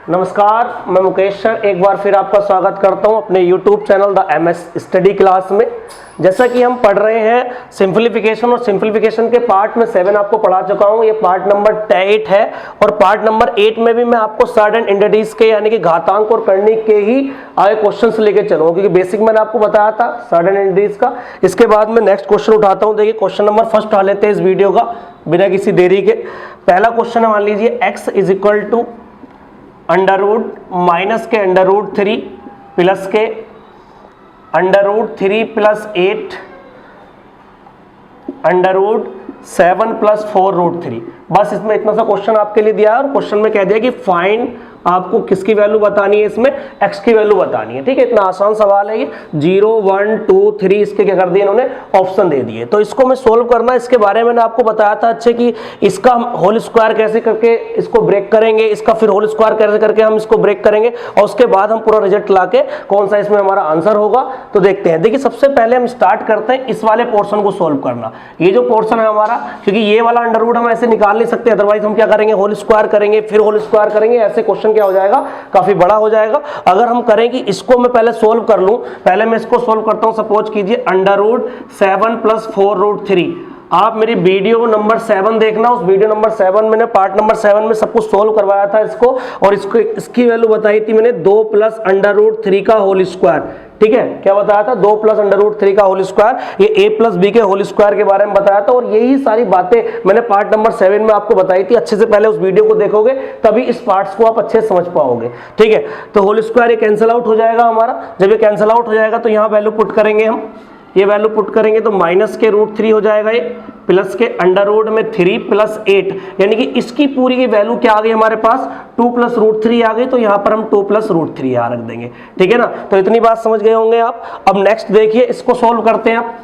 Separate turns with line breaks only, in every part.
नमस्कार, मैं मुकेश सर एक बार फिर आपका स्वागत करता हूं अपने YouTube channel the MS study class में। जैसा कि हम पढ़ रहे हैं सिंप्लीफिकेशन, और सिंप्लीफिकेशन के पार्ट में 7 आपको पढ़ा चुका हूं। ये पार्ट नंबर 8 है और पार्ट नंबर 8 में भी मैं आपको सॉर्ट एंड इंटिजर्स के यानी कि घातांक और करणिक के ही आगे क्वेश्चंस लेके चलूंगा, क्योंकि बेसिक मैंने आपको बताया था सॉर्ट एंड इंटिजर्स का। इसके बाद मैं नेक्स्ट क्वेश्चन उठाता हूँ। देखिए क्वेश्चन नंबर फर्स्ट उठा लेते हैं इस वीडियो का बिना किसी देरी के। पहला क्वेश्चन है, मान लीजिए x is equal to under root minus के अंडर रूट 3 प्लस के under root 3 plus 8 under root 7 plus 4 root 3। बस इसमें इतना सा क्वेश्चन आपके लिए दिया है और क्वेश्चन में कह दिया कि फाइंड, आपको किसकी वैल्यू बतानी है, इसमें x की वैल्यू बतानी है। ठीक है, इतना आसान सवाल है ये। 0 1 2 3 इसके क्या कर दिए इन्होंने, ऑप्शन दे दिए। तो इसको मैं सोल्व करना, इसके बारे में मैंने आपको बताया था अच्छे कि इसका हम होल स्क्वायर कैसे करके इसको ब्रेक करेंगे, इसका फिर होल स्क्वायर कैसे करके हम इसको ब्रेक करेंगे, और उसके बाद हम पूरा रिजल्ट लाके कौन सा इसमें हमारा आंसर होगा। तो देखते हैं। देखिए सबसे पहले हम स्टार्ट करते हैं इस वाले पोर्शन को सोल्व करना। ये जो पोर्शन है हमारा, क्योंकि ये वाला अंडर रूट हम ऐसे निकाल नहीं सकते, अदरवाइज हम क्या करेंगे, होल स्क्वायर करेंगे फिर होल स्क्वायर करेंगे, ऐसे क्वेश्चन क्या हो जाएगा, काफी बड़ा हो जाएगा। अगर हम करें कि इसको मैं पहले सोल्व कर लूं, पहले मैं इसको सोल्व करता हूं। सपोज कीजिए अंडर रूट 7 प्लस 4 रूट 3। आप मेरी वीडियो नंबर 7 देखना, उस वीडियो नंबर 7 मैंने पार्ट नंबर 7 में सब कुछ सोल्व करवाया था इसको, और इसको इसकी वैल्यू बताई थी मैंने 2 प्लस अंडर रूट 3 का होल स्क्वायर। ठीक है, क्या बताया था, 2 प्लस अंडर रूट 3 का होल स्क्वायर, ये a प्लस बी के होल स्क्वायर के बारे में बताया था। और यही सारी बातें मैंने पार्ट नंबर 7 में आपको बताई थी। अच्छे से पहले उस वीडियो को देखोगे तभी इस पार्ट्स को आप अच्छे से समझ पाओगे। ठीक है, तो होल स्क्वायर ये कैंसिल आउट हो जाएगा हमारा। जब ये कैंसिल आउट हो जाएगा तो यहाँ वैल्यू पुट करेंगे हम, ये वैल्यू पुट करेंगे तो माइनस के रूट 3 हो जाएगा ये, प्लस के अंडर रूट में 3 प्लस 8, यानी कि इसकी पूरी की वैल्यू क्या आ गई हमारे पास, 2 प्लस रूट 3 आ गई। तो यहाँ पर हम 2 प्लस रूट 3 यहाँ रख देंगे। ठीक है ना, तो इतनी बात समझ गए होंगे आप। अब नेक्स्ट देखिए, इसको सोल्व करते हैं आप।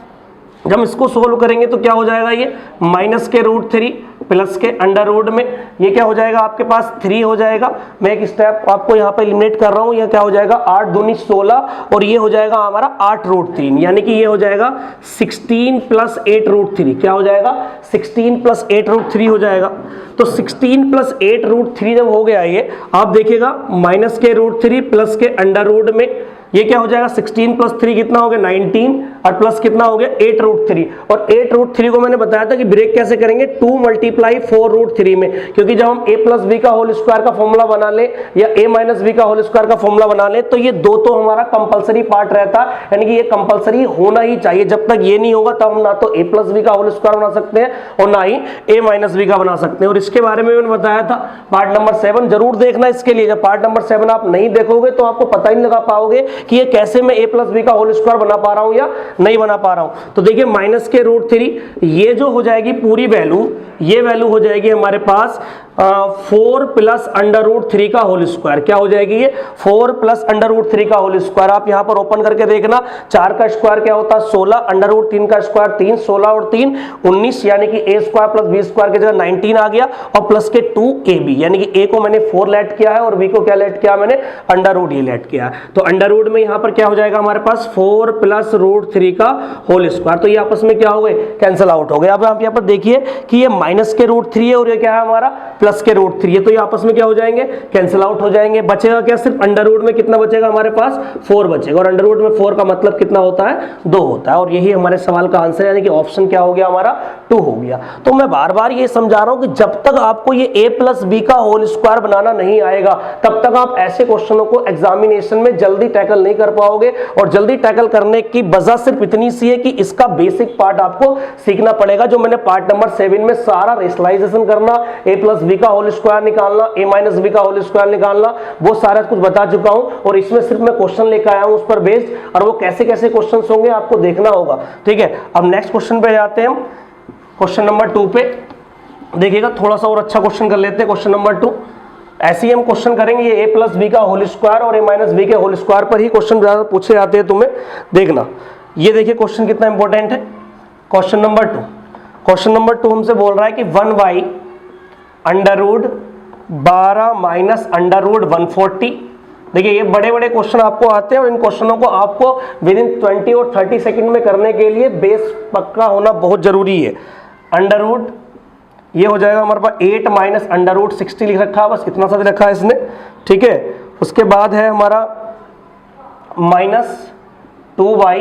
जब इसको सोल्व करेंगे तो क्या हो जाएगा, ये माइनस के रूट 3 प्लस के अंडर रूट में ये क्या हो जाएगा आपके पास 3 हो जाएगा। मैं एक स्टेप आपको यहाँ पे एलिमिनेट कर रहा हूँ। यह क्या हो जाएगा, 8 दूनी 16, और ये हो जाएगा हमारा 8 रूट 3, यानी कि ये हो जाएगा 16 प्लस 8 रूट 3। क्या हो जाएगा, 16 प्लस 8 रूट 3 हो जाएगा। तो 16 प्लस 8 रूट 3 जब हो गया ये, आप देखिएगा माइनस के रूट 3 प्लस के अंडर रूट में ये क्या हो जाएगा, 16 प्लस 3 कितना हो गया 19, और प्लस कितना हो गया 8 रूट 3। और 8 रूट 3 को मैंने बताया था कि ब्रेक कैसे करेंगे, 2 मल्टीप्लाई 4 रूट 3 में, क्योंकि जब हम a प्लस बी का होल स्क्वायर का फॉर्मूला बना ले या a माइनस बी का होल स्क्वायर का फॉर्मूला बना ले, तो ये दो तो हमारा कंपलसरी पार्ट रहता है, यानी कि ये कंपलसरी होना ही चाहिए। जब तक ये नहीं होगा तब हम ना तो a प्लस बी का होल स्क्वायर बना सकते हैं और ना ही a माइनस बी का बना सकते हैं। और इसके बारे में मैंने बताया था पार्ट नंबर 7 जरूर देखना इसके लिए। जब पार्ट नंबर 7 आप नहीं देखोगे तो आपको पता ही नहीं लगा पाओगे कि ये कैसे मैं a प्लस बी का होल स्क्वायर बना पा रहा हूं या नहीं बना पा रहा हूं। तो देखिए माइनस के रूट 3, ये जो हो जाएगी पूरी वैल्यू, ये वैल्यू हो जाएगी हमारे पास 4 प्लस अंडर रूट 3 का होल स्क्वायर। क्या हो जाएगी ये, 4 प्लस अंडर रूट 3 का होल स्क्वायर। आप यहां पर ओपन करके देखना, 4 का स्क्वायर क्या होता है 16, अंडर रूट 3 का स्क्वायर 3, 16 और 3 19, यानी कि a square plus B square की जगह 19 आ गया, और प्लस के 2ab, यानी कि a को मैंने 4 लेट किया है और b को क्या लेट किया मैंने, अंडर रूट ये लेट किया है। तो अंडर रूट में यहां पर क्या हो जाएगा हमारे पास 4 प्लस रूट 3 का होल स्क्वायर। तो ये आपस में क्या हो गए, कैंसिल आउट हो गए। अब आप यहां पर देखिए कि ये माइनस के रूट 3 है और ये क्या है हमारा प्लस के रूट 3 है, तो ये आपस में क्या हो जाएंगे, कैंसिल आउट हो जाएंगे। बचेगा क्या, सिर्फ अंडर रूट में कितना बचेगा हमारे पास 4 बचेगा, और अंडर रूट में 4 का मतलब कितना होता है 2 होता है। और यही हमारे सवाल का आंसर, यानी कि ऑप्शन क्या हो गया हमारा 2 हो गया। तो मैं बार बार ये समझा रहा हूं कि जब तक आपको ये a प्लस बी का होल स्क्वायर बनाना नहीं आएगा तब तक आप ऐसे क्वेश्चनों को एग्जामिनेशन में जल्दी टैकल नहीं कर पाओगे। और जल्दी टैकल करने की वजह सिर्फ इतनी सी है कि इसका बेसिक पार्ट आपको सीखना पड़ेगा, जो मैंने पार्ट नंबर 7 में सारा रेशनलाइजेशन करना, a प्लस बी का होल स्क्वायर निकालना, a माइनस बी का होल स्क्वायर निकालना, वो सारा कुछ बता चुका हूं। और इसमें सिर्फ मैं क्वेश्चन लेकर आया हूं उस पर बेस्ड, और वो कैसे कैसे क्वेश्चन होंगे आपको देखना होगा। ठीक है, अब नेक्स्ट क्वेश्चन पे जाते हैं हम, क्वेश्चन नंबर 2 पे। देखिएगा थोड़ा सा और अच्छा क्वेश्चन कर लेते हैं क्वेश्चन नंबर 2। ऐसे ही हम क्वेश्चन करेंगे, ये a प्लस बी का होल स्क्वायर और a माइनस बी के होल स्क्वायर पर ही क्वेश्चन ज्यादा पूछे जाते हैं तुम्हें, देखना। ये देखिए क्वेश्चन कितना इंपॉर्टेंट है। क्वेश्चन नंबर 2, क्वेश्चन नंबर 2 हमसे बोल रहा है कि 1y under root 12 minus under root 140। देखिए ये बड़े बड़े क्वेश्चन आपको आते हैं और इन क्वेश्चनों को आपको विद इन 20 और 30 सेकंड में करने के लिए बेस पक्का होना बहुत जरूरी है। अंडर रूट ये हो जाएगा हमारे पास 8 माइनस अंडर रूट 60 लिख रखा है, बस इतना सा रखा है इसने, ठीक है। उसके बाद है हमारा माइनस 2y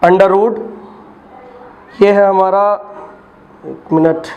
अंडर रूट, ये है हमारा, एक मिनट,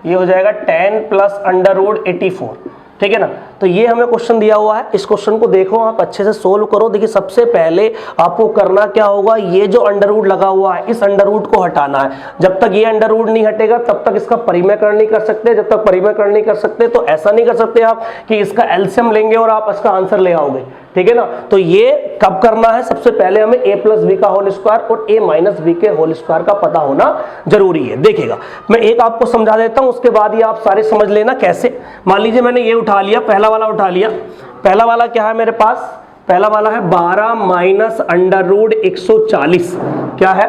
ये हो जाएगा 10 प्लस अंडर रूट 84, ठीक है ना। तो ये हमें क्वेश्चन दिया हुआ है, इस क्वेश्चन को देखो आप अच्छे से सोल्व करो। देखिए सबसे पहले आपको करना क्या होगा, ये जो अंडर रूट लगा हुआ है इस अंडर रूट को हटाना है। जब तक ये अंडर रूट नहीं हटेगा तब तक इसका परिमेयकरण नहीं कर सकते। जब तक परिमेयकरण नहीं कर सकते तो ऐसा नहीं कर सकते आप कि इसका एलसीएम लेंगे और आप इसका आंसर ले आओगे, ठीक है ना। तो ये कब करना है, सबसे पहले हमें a प्लस बी का होल स्क्वायर और a माइनस बी के होल स्क्वायर का पता होना जरूरी है। देखिएगा मैं एक आपको समझा देता हूं, उसके बाद ये आप सारे समझ लेना कैसे। मान लीजिए मैंने ये उठा लिया, पहला वाला उठा लिया। पहला वाला क्या है मेरे पास, पहला वाला है 12 माइनस अंडर रूट 140, क्या है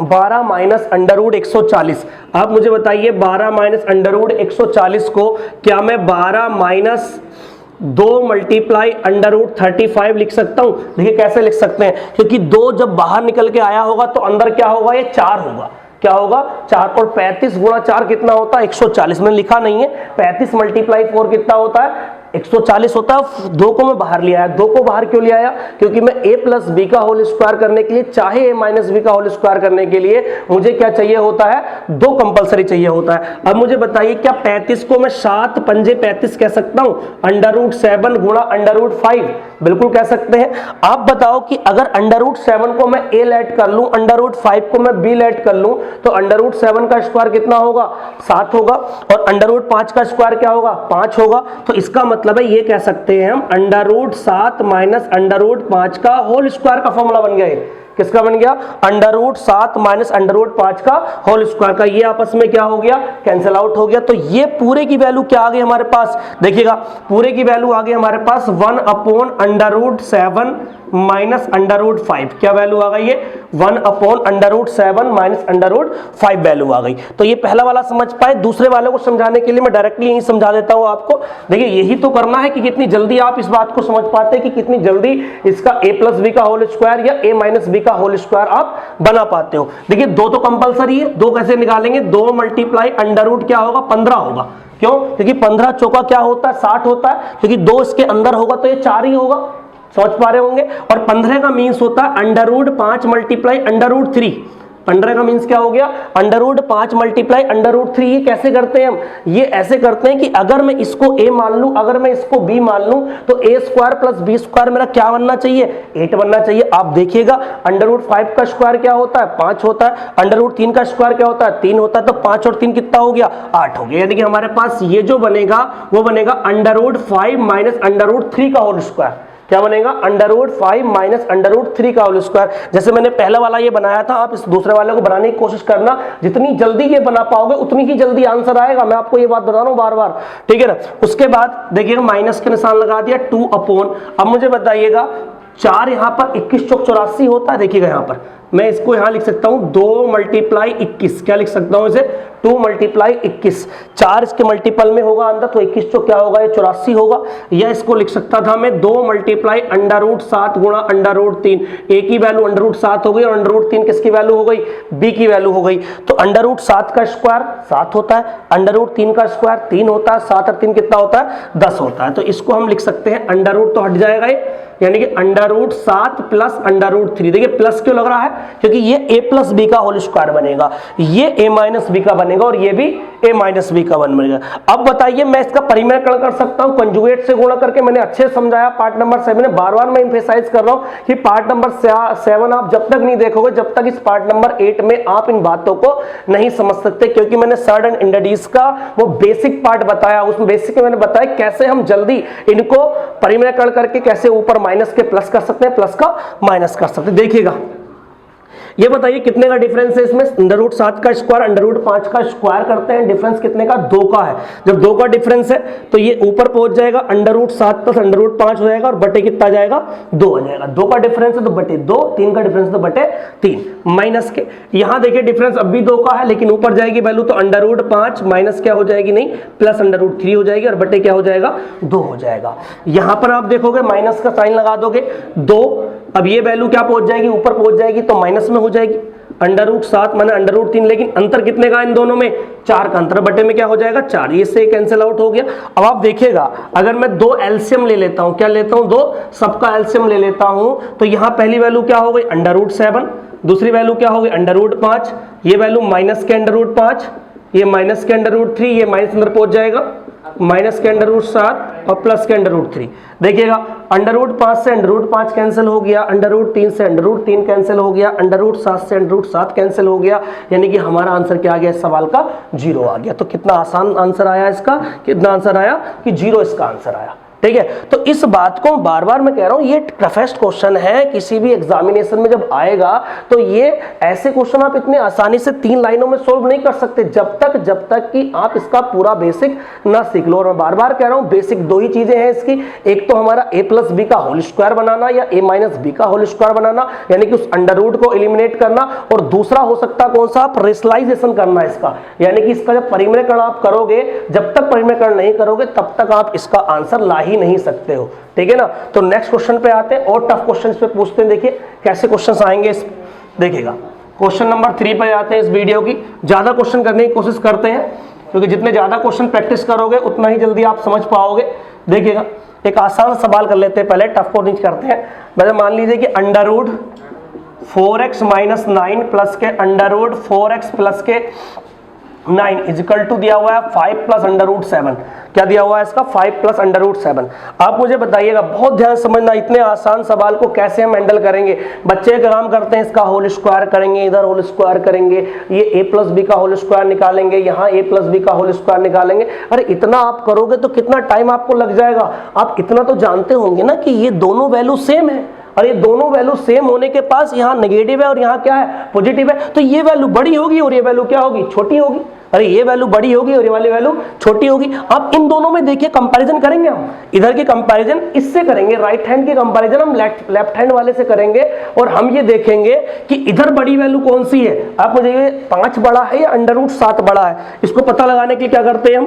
12 माइनस अंडर रूट 140। आप मुझे बताइए 12 माइनस अंडर रूट 140 को क्या मैं 12 माइनस 2 मल्टीप्लाई अंडर रूट 35 लिख सकता हूं। देखिए कैसे लिख सकते हैं, क्योंकि 2 जब बाहर निकल के आया होगा तो अंदर क्या होगा, ये 4 होगा, क्या होगा 4, और 35 गुणा 4 कितना होता है 140, मैंने लिखा नहीं है। 35 मल्टीप्लाई 4 कितना होता है 140 होता है। 2 को मैं बाहर ले आया, 2 को बाहर क्यों ले आया, क्योंकि मैं a प्लस बी का होल स्क्वायर करने के लिए, चाहे a माइनस बी का होल स्क्वायर करने के लिए मुझे क्या चाहिए होता है, 2 कंपलसरी चाहिए होता है। अब मुझे बताइए क्या 35 को मैं 7 पंजे 35 कह सकता हूं, अंडर रूट 7 गुणा अंडर रूट 5, बिल्कुल कह सकते हैं। आप बताओ कि अगर अंडर रूट 7 को मैं a लेट कर लूं, अंडर रूट 5 को मैं b लेट कर लूं, तो अंडर रूट 7 का स्क्वायर कितना होगा 7 होगा, और अंडर रूट 5 का स्क्वायर क्या होगा 5 होगा। तो इसका मतलब है ये कह सकते हैं हम under root 7 minus under root 5 का होल स्क्वायर का फॉर्मूला बन गया है। किसका बन गया, under root 7 minus under root 5 का होल स्क्वायर का। ये आपस में क्या हो गया, कैंसिल आउट हो गया। तो ये पूरे की वैल्यू क्या आ गई हमारे पास, देखिएगा पूरे की वैल्यू आ गई हमारे पास 1 upon under root 7 minus under root 5। क्या वैल्यू आ गई, ये 1 upon under root 7 minus under root 5 value आ गई। तो ये पहला वाला समझ पाए। दूसरे वाले को समझाने के लिए मैं डायरेक्टली यही समझा देता हूं आपको। देखिए यही तो करना है कि कितनी जल्दी आप इस बात को समझ पाते हैं कि कितनी जल्दी इसका a प्लस बी का होल स्क्वायर या a माइनस बी का होल स्क्वायर आप बना पाते हो। देखिए 2 तो कंपलसरी है, 2 कैसे निकालेंगे, 2 मल्टीप्लाई अंडर रूट क्या होगा 15 होगा। क्यों, क्योंकि 15 चौका क्या होता है 60 होता है, क्योंकि 2 इसके अंदर होगा तो ये 4 ही होगा, समझ पा रहे होंगे। और 15 का मीन्स होता है under root 5 multiply under root 3। 15 का मीन्स क्या हो गया, under root 5 multiply under root 3। ये कैसे करते हैं हम, ये ऐसे करते हैं कि अगर मैं इसको a मान लूं, अगर मैं इसको b मान लूं, तो a square plus b square मेरा क्या बनना चाहिए 8 बनना चाहिए। आप देखिएगा अंडर रूट 5 का स्क्वायर क्या होता है 5 होता है, अंडर रूट 3 का स्क्वायर क्या होता है 3 होता है, तो 5 और 3 कितना हो गया 8 हो गया। यानी कि हमारे पास ये जो बनेगा वो बनेगा under root 5 minus under root 3 का होल स्क्वायर। क्या बनेगा, under root 5 minus under root 3 का होल स्क्वायर। जैसे मैंने पहला वाला ये बनाया था, आप इस दूसरे वाले को बनाने की कोशिश करना, जितनी जल्दी ये बना पाओगे उतनी ही जल्दी आंसर आएगा। मैं आपको ये बात बता रहा हूं बार बार, ठीक है ना। उसके बाद देखिएगा माइनस के निशान लगा दिया 2 अपॉन। अब मुझे बताइएगा 4 यहां पर 21 चौक 84 होता है। देखिएगा यहां पर मैं इसको यहां लिख सकता हूं 2 मल्टीप्लाई 21। क्या लिख सकता हूं इसे 2 मल्टीप्लाई 21। 4 इसके मल्टीपल में होगा अंदर, तो 21 चौक क्या होगा ये 84 होगा। या इसको लिख सकता था मैं 2 मल्टीप्लाई अंडर रूट 7 गुणा अंडर रूट 3। a की वैल्यू अंडर रूट 7 हो गई और अंडर रूट 3 किसकी वैल्यू हो गई b की वैल्यू हो गई। तो अंडर रूट 7 का स्क्वायर 7 होता है, अंडर रूट 3 का स्क्वायर 3 होता है, 7 और 3 कितना होता है 10 होता है। तो इसको हम लिख सकते हैं अंडर रूट तो हट जाएगा ये, यानी कि under root 7 plus under root 3। देखिए प्लस क्यों लग रहा है, क्योंकि ये a प्लस बी का होल स्क्वायर बनेगा, ये a माइनस बी का बनेगा और ये भी a माइनस बी का बनेगा। अब बताइए मैं इसका परिमेयकरण कर सकता हूं कंजुगेट से गुणा करके। मैंने अच्छे से समझाया पार्ट नंबर 7 में, बार बार मैं एम्फेसाइज कर रहा हूं कि पार्ट नंबर 7 आप जब तक नहीं देखोगे जब तक इस पार्ट नंबर 8 में आप इन बातों को नहीं समझ सकते, क्योंकि मैंने सर्ड एंड इंडीज का वो बेसिक पार्ट बताया। उसमें बेसिक में मैंने बताया कैसे हम जल्दी इनको परिमेयकरण करके कैसे ऊपर माइनस के प्लस कर सकते हैं, प्लस का माइनस कर सकते हैं। देखिएगा ये बताइए कितने का डिफरेंस है इसमें, अंडर रूट 7 का स्क्वायर अंडर रूट 5 का स्क्वायर करते हैं, डिफरेंस कितने का 2 का है। जब 2 का डिफरेंस है तो ये ऊपर पहुंच जाएगा under root 7 plus under root 5 हो जाएगा और बटे कितना जाएगा 2 हो जाएगा। 2 का डिफरेंस है तो बटे 2, 3 का डिफरेंस तो बटे 3 माइनस के। यहां देखिए डिफरेंस अब भी 2 का है लेकिन ऊपर जाएगी वैल्यू तो अंडर रूट 5 माइनस क्या हो जाएगी नहीं प्लस अंडर रूट 3 हो जाएगी और बटे क्या हो जाएगा 2 हो जाएगा। यहां पर आप देखोगे माइनस का साइन लगा दोगे 2, अब ये वैल्यू क्या पहुंच जाएगी ऊपर पहुंच जाएगी तो माइनस में हो जाएगी। √7 माने √3, लेकिन अंतर कितने का इन दोनों में? 4 का अंतर, बटे में क्या हो जाएगा 4, ये से कैंसिल आउट हो गया। अब आप देखिएगा अगर मैं 2 एलसीएम ले लेता हूं, क्या लेता हूं 2, सबका एलसीएम ले लेता हूं, तो यहां पहली वैल्यू क्या हो गई √7, दूसरी वैल्यू क्या हो गई √5, ये वैल्यू माइनस के √5, ये माइनस के √3, ये माइनस अंदर पहुंच जाएगा, माइनस के √7 और प्लस के √3। देखिएगा √5 से √5 कैंसिल हो गया, √3 से √3 कैंसिल हो गया, √7 से √7 कैंसिल हो गया, यानी कि हमारा आंसर क्या आ गया इस सवाल का? 0 आ गया। तो कितना आसान आंसर आया इसका, कितना आंसर आया कि 0 इसका आंसर आया। ठीक है, तो इस बात को बार बार मैं कह रहा हूं, ये टफेस्ट क्वेश्चन है, किसी भी एग्जामिनेशन में जब आएगा तो ये ऐसे क्वेश्चन आप इतने आसानी से 3 लाइनों में सोल्व नहीं कर सकते जब तक कि आप इसका पूरा बेसिक ना सीख लो। और मैं बार बार कह रहा हूं बेसिक 2 ही चीजें हैं इसकी, एक तो हमारा a+b का होल स्क्वायर बनाना या a-b का होल स्क्वायर बनाना, यानी कि उस अंडर रूट को एलिमिनेट करना, और दूसरा हो सकता कौन सा, आप रेशनलाइजेशन करना इसका, यानी कि इसका जब परिमेयकरण आप करोगे, जब तक परिमेयकरण नहीं करोगे तब तक आप इसका आंसर ला ही नहीं सकते हो। ठीक है ना। तो नेक्स्ट क्वेश्चन पे आते हैं और टफ क्वेश्चन पे पूछते हैं, देखिए कैसे क्वेश्चंस आएंगे इस, देखिएगा क्वेश्चन नंबर 3 पे आते हैं इस वीडियो की। ज्यादा क्वेश्चन करने की कोशिश करते हैं, क्योंकि जितने ज्यादा क्वेश्चन प्रैक्टिस करोगे उतना ही जल्दी आप समझ पाओगे। देखिएगा एक आसान सवाल कर लेते हैं, पहले टफ को नहीं करते हैं। वैसे मान लीजिए कि √4x - 9 प्लस के √4x प्लस के 9 इजिकल टू दिया हुआ है 5 प्लस √7। क्या दिया हुआ है इसका? 5 प्लस √7। आप मुझे बताइएगा, बहुत ध्यान समझना, इतने आसान सवाल को कैसे हम हैंडल करेंगे। बच्चे काम करते हैं इसका होल स्क्वायर करेंगे, इधर होल स्क्वायर करेंगे, ये a+b का होल स्क्वायर निकालेंगे, यहाँ a+b का होल स्क्वायर निकालेंगे। अरे इतना आप करोगे तो कितना टाइम आपको लग जाएगा। आप इतना तो जानते होंगे ना कि ये दोनों वैल्यू सेम है, और ये दोनों वैल्यू सेम होने के पास यहाँ नेगेटिव है और यहाँ क्या है, पॉजिटिव है, तो ये वैल्यू बड़ी होगी और ये वैल्यू क्या होगी, छोटी होगी। अरे ये वैल्यू बड़ी होगी और ये वाली वैल्यू छोटी होगी। आप इन दोनों में देखिए कंपैरिजन करेंगे, हम इधर की कंपैरिजन इससे करेंगे, राइट हैंड की कंपैरिजन हम लेफ्ट हैंड वाले से करेंगे, और हम ये देखेंगे कि इधर बड़ी वैल्यू कौन सी है। आप मुझे ये 5 बड़ा है या √7 बड़ा है, इसको पता लगाने के लिए क्या करते हैं हम,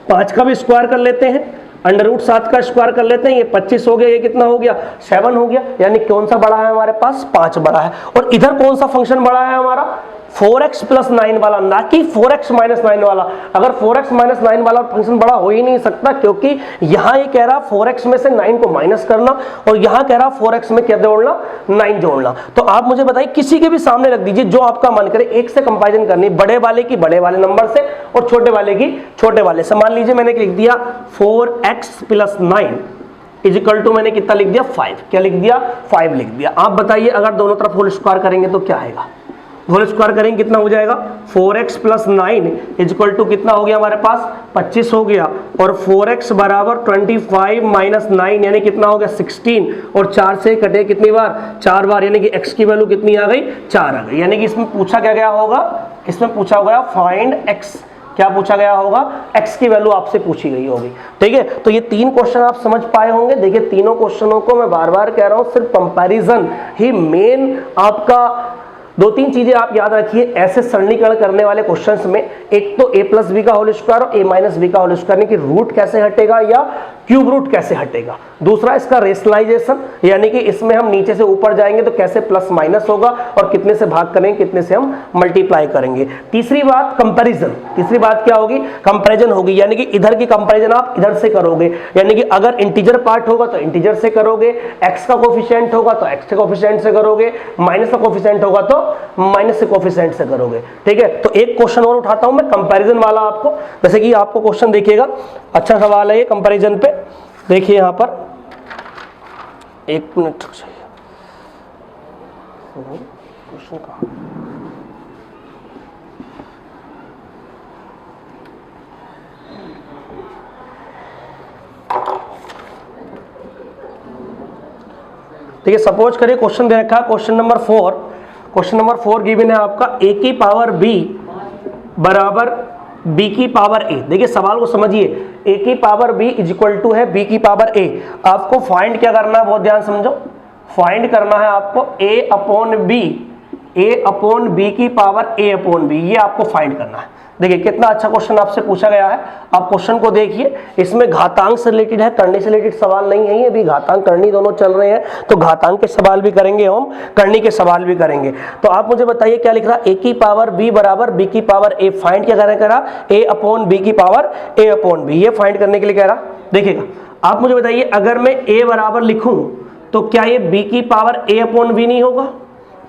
5 का भी स्क्वायर कर लेते हैं, √7 का स्क्वायर कर लेते हैं, ये 25 हो गया, ये कितना हो गया 7 हो गया, यानी कौन सा बड़ा है हमारे पास, 5 बड़ा है। और इधर कौन सा फंक्शन बड़ा है हमारा, 4x + 9 वाला, ना कि 4x - 9 वाला। अगर 4x - 9 वाला फंक्शन बड़ा हो ही नहीं सकता, क्योंकि यहां ये कह रहा 4x में से 9 को माइनस करना, और यहां कह रहा 4x में क्या जोड़ना, 9 जोड़ना। तो आप मुझे बताइए, किसी के भी सामने रख दीजिए जो आपका मन करे, एक से कंपैरिजन करनी, बड़े वाले की बड़े वाले नंबर से और छोटे वाले की छोटे वाले से। मान लीजिए मैंने लिख दिया 4x + 9 इजिकल टू, मैंने कितना लिख दिया 5, क्या लिख दिया 5 लिख दिया। आप बताइए अगर दोनों तरफ होल स्क्वायर करेंगे तो क्या आएगा, होल स्क्वायर करेंगे कितना हो जाएगा, 4x + 9 इजिकल टू कितना हो गया हमारे पास 25 हो गया, और 4x बराबर 25 - 9 यानी कितना हो गया 16, और 4 से कटे कितनी बार, 4 बार, यानी कि x की वैल्यू कितनी आ गई, 4 आ गई। यानी कि इसमें पूछा क्या गया होगा, इसमें पूछा गया फाइंड x, क्या पूछा गया होगा, x की वैल्यू आपसे पूछी गई होगी। ठीक है, तो ये 3 क्वेश्चन आप समझ पाए होंगे। देखिए तीनों क्वेश्चनों को मैं बार बार कह रहा हूं, सिर्फ कंपैरिजन ही मेन आपका, 2-3 चीजें आप याद रखिए ऐसे सरलीकरण करने वाले क्वेश्चंस में। एक तो a+b का होल स्क्वायर और a-b का होल स्क्वायर, यानी कि रूट कैसे हटेगा या क्यूब रूट कैसे हटेगा। दूसरा इसका रेशनलाइजेशन, यानी कि इसमें हम नीचे से ऊपर जाएंगे तो कैसे प्लस माइनस होगा और कितने से भाग करेंगे, कितने से हम मल्टीप्लाई करेंगे। तीसरी बात कंपैरिजन, तीसरी बात क्या होगी, कंपैरिजन होगी, यानी कि इधर की कंपैरिजन आप इधर से करोगे, यानी कि अगर इंटीजर पार्ट होगा तो इंटीजर से करोगे, x का कोफिशिएंट होगा तो x के कोफिशिएंट से करोगे, माइनस का कोफिशिएंट होगा तो माइनस के कोफिशिएंट से करोगे। ठीक है, तो एक क्वेश्चन और उठाता हूं मैं कंपैरिजन वाला आपको, जैसे कि आपको क्वेश्चन देखिएगा, अच्छा सवाल है ये कंपैरिजन पे। देखिए यहां पर 1 मिनट चाहिए, क्वेश्चन कहां, देखिए सपोज करिए क्वेश्चन दे रखा है, क्वेश्चन नंबर 4 गिवन है आपका, a की पावर b बराबर b की पावर a। देखिए सवाल को समझिए, a की पावर b इजिकल टू है b की पावर a। आपको फाइंड क्या करना है, बहुत ध्यान समझो, फाइंड करना है आपको a/b a अपॉन बी की पावर a अपॉन बी, ये आपको फाइंड करना है। देखिए कितना अच्छा क्वेश्चन आपसे पूछा गया है। आप क्वेश्चन को देखिए, इसमें घातांक से रिलेटेड है, करनी से रिलेटेड सवाल नहीं है ये भी। घातांक करनी दोनों चल रहे हैं, तो घातांक के सवाल भी करेंगे हम, करनी के सवाल भी करेंगे। तो आप मुझे बताइए क्या लिख रहा है, a की पावर b बराबर b की पावर a, फाइंड क्या करें करा, a अपॉन b की पावर a अपॉन b, ये फाइंड करने के लिए कह रहा। देखिएगा आप मुझे बताइए, अगर मैं a बराबर लिखूं तो क्या ये b की पावर a अपॉन b नहीं होगा?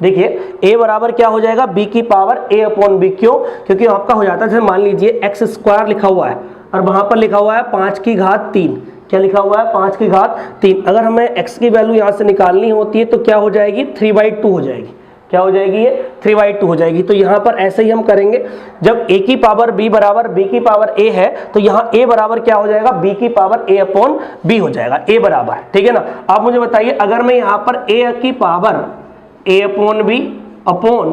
देखिए a बराबर क्या हो जाएगा, b की पावर a अपॉन b। क्यों? क्योंकि आपका हो जाता है, जैसे मान लीजिए एक्स स्क्वायर लिखा हुआ है और वहां पर लिखा हुआ है 5 की घात 3। क्या लिखा हुआ है? 5 की घात 3। अगर हमें x की वैल्यू यहां से निकालनी होती है तो क्या हो जाएगी, 3/2 हो जाएगी। क्या हो जाएगी ये? 3/2 हो जाएगी। तो यहाँ पर ऐसे ही हम करेंगे, जब a की पावर b बराबर b की पावर a है तो यहाँ a बराबर क्या हो जाएगा, b की पावर a अपॉन b हो जाएगा, a बराबर, ठीक है ना। आप मुझे बताइए, अगर मैं यहाँ पर a की power a upon B upon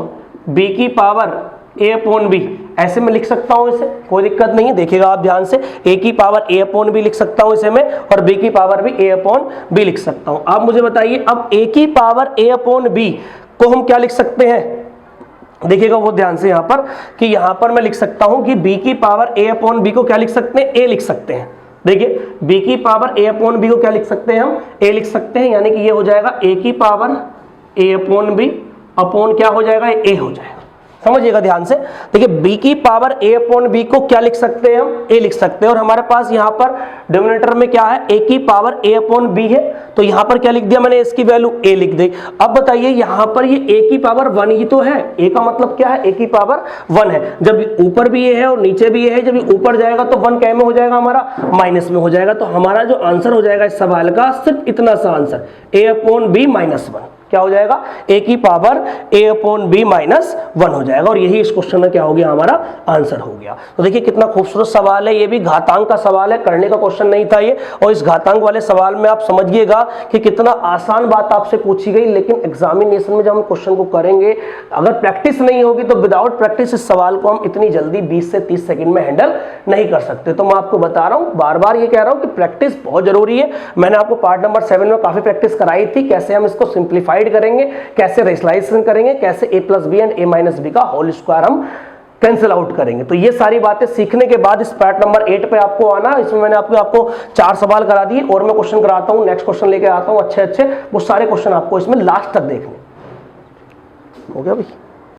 b की पावर a अपॉन बी, ऐसे में लिख सकता हूं इसे, कोई दिक्कत नहीं है। देखिएगा आप ध्यान से, a की पावर a अपॉन बी लिख सकता हूं इसे मैं, और b की पावर भी a अपॉन बी लिख सकता हूं। आप मुझे बताइए, अब a की पावर a अपॉन बी को हम क्या लिख सकते हैं? देखिएगा वो ध्यान से यहाँ पर, कि यहाँ पर मैं लिख सकता हूं कि b की पावर a अपॉन बी को क्या लिख सकते हैं, a लिख सकते हैं। देखिए b की पावर a अपॉन बी को क्या लिख सकते हैं हम, a लिख सकते हैं, यानी कि ये हो जाएगा a की power a upon B upon क्या हो जाएगा, a हो जाएगा। समझिएगा ध्यान से। देखिए b की पावर a अपॉन b को क्या लिख सकते हैं हम, a लिख सकते हैं, और हमारे पास यहाँ पर डिनोमिनेटर में क्या है, a की पावर a अपॉन b है, तो यहाँ पर क्या लिख दिया मैंने, इसकी वैल्यू a लिख दी। अब बताइए यहाँ पर ये a की पावर 1 ही तो है, a का मतलब क्या है, a की पावर 1 है। जब ऊपर भी ये है और नीचे भी ये है, जब ऊपर जाएगा तो 1 क्या में हो जाएगा, हमारा माइनस में हो जाएगा। तो हमारा जो आंसर हो जाएगा इस सवाल का, सिर्फ इतना सा आंसर, a अपॉन b -1, क्या हो जाएगा, a की पावर a अपॉन b -1 हो जाएगा। और यही इस क्वेश्चन में क्या हो गया, हमारा आंसर हो गया। तो देखिए कितना खूबसूरत सवाल है, ये भी घातांक का सवाल है, करने का क्वेश्चन नहीं था ये। और इस घातांक वाले सवाल में आप समझिएगा कि कितना आसान बात आपसे पूछी गई, लेकिन एग्जामिनेशन में जब हम क्वेश्चन को करेंगे, अगर प्रैक्टिस नहीं होगी तो विदाउट प्रैक्टिस इस सवाल को हम इतनी जल्दी 20 से 30 सेकंड में हैंडल नहीं कर सकते। तो मैं आपको बता रहा हूँ, बार बार ये कह रहा हूँ कि प्रैक्टिस बहुत जरूरी है। मैंने आपको पार्ट नंबर 7 में काफी प्रैक्टिस कराई थी, कैसे हम इसको सिंप्लीफाइड करेंगे, कैसे रेशनलाइजेशन करेंगे, कैसे a plus B and a - b का होल स्क्वायर हम कैंसिल आउट करेंगे। तो ये सारी बातें सीखने के बाद इस पार्ट नंबर 8 पे आपको आना। इसमें मैंने आपको 4 सवाल करा दिए, और मैं क्वेश्चन कराता हूँ, नेक्स्ट क्वेश्चन लेके आता हूँ अच्छे अच्छे, वो सारे क्वेश्चन आपको इसमें लास्ट तक देखने। हो गया भाई।